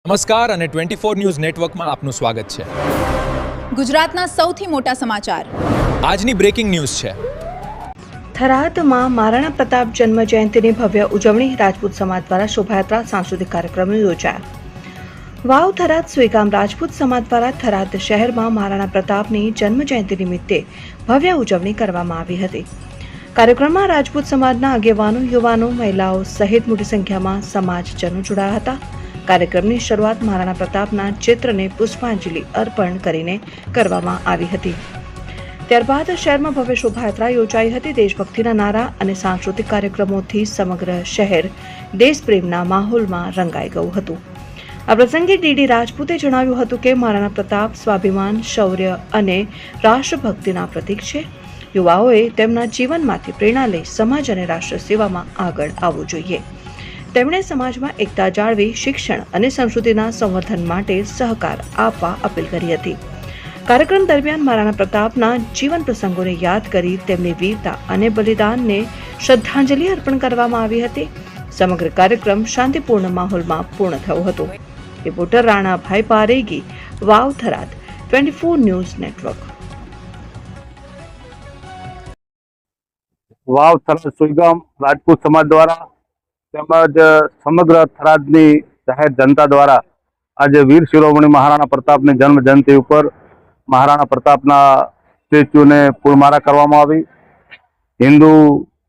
નમસ્કાર અને 24 ન્યૂઝ નેટવર્કમાં આપનું સ્વાગત છે। ગુજરાતના સૌથી મોટા સમાચાર આજની બ્રેકિંગ ન્યૂઝ છે। થરાદમાં મહારાણા પ્રતાપ જન્મ જયંતિની ભવ્ય ઉજવણી રાજપૂત સમાજ દ્વારા શોભાયાત્રા સાંસ્કૃતિક કાર્યક્રમો યોજાયા। વાવ થરાદ સુઈગામ રાજપૂત સમાજ દ્વારા થરાદ શહેરમાં મહારાણા પ્રતાપની જન્મ જયંતિ નિમિત્તે ભવ્ય ઉજવણી કરવામાં આવી હતી। કાર્યક્રમમાં રાજપૂત સમાજના આગેવાનો, યુવાનો, મહિલાઓ સહિત મોટી સંખ્યામાં સમાજજનો જોડાયા હતા। કાર્યક્રમની શરૂઆત મહારાણા પ્રતાપના ચિત્રને પુષ્પાંજલિ અર્પણ કરીને કરવામાં આવી હતી। ત્યારબાદ શહેરમાં ભવ્ય શોભાયાત્રા યોજાઈ હતી। દેશભક્તિના નારા અને સાંસ્કૃતિક કાર્યક્રમોથી સમગ્ર શહેર દેશપ્રેમના માહોલમાં રંગાઈ ગયું હતું। આ પ્રસંગે ડીડી રાજપૂતે જણાવ્યું હતું કે મહારાણા પ્રતાપ સ્વાભિમાન, શૌર્ય અને રાષ્ટ્રભક્તિના પ્રતીક છે। યુવાઓએ તેમના જીવનમાંથી પ્રેરણા લઈ સમાજ અને રાષ્ટ્ર સેવામાં આગળ આવવું જોઈએ। તેમણે સમાજમાં એકતા જાળવી શિક્ષણ અને સંસ્કૃતિના સંવર્ધન માટે સહકાર આપવા અપીલ કરી હતી। કાર્યક્રમ દરમિયાન મહારાણા પ્રતાપના જીવન પ્રસંગોને યાદ કરી તેમની વીરતા અને બલિદાનને શ્રદ્ધાંજલિ અર્પણ કરવામાં આવી હતી। સમગ્ર કાર્યક્રમ શાંતિપૂર્ણ માહોલમાં પૂર્ણ થયો હતો। Reporter Ranabhai Paregi, Vav Tharad, 24 news network. Vav Tharad Suigam Rajput સમાજ દ્વારા તેમજ સમગ્ર થરાદની જાહેર જનતા દ્વારા આજે વીર શિરોમણી મહારાણા પ્રતાપની જન્મ જયંતિ ઉપર મહારાણા પ્રતાપના સ્ટેચ્યુને ફૂલમાળા કરવામાં આવી। હિન્દુ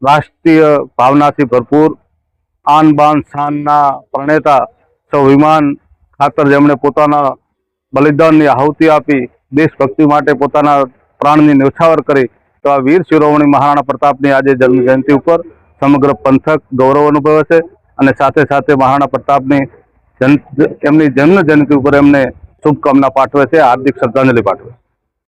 રાષ્ટ્રીય ભાવનાથી ભરપૂર આન બાન શાનના પ્રણેતા સ્વાભિમાન ખાતર જેમણે પોતાના બલિદાનની આહુતિ આપી દેશભક્તિ માટે પોતાના પ્રાણની ન્યોછાવર કરી એવા વીર શિરોમણી મહારાણા પ્રતાપની આજે જન્મ જયંતિ ઉપર સમગ્ર પંથક ગૌરવ અનુભવે છે અને સાથે સાથે મહારાણા પ્રતાપની એમની જન્મ જયંતિ ઉપર એમને શુભકામના પાઠવે છે, હાર્દિક શ્રદ્ધાંજલિ પાઠવે છે।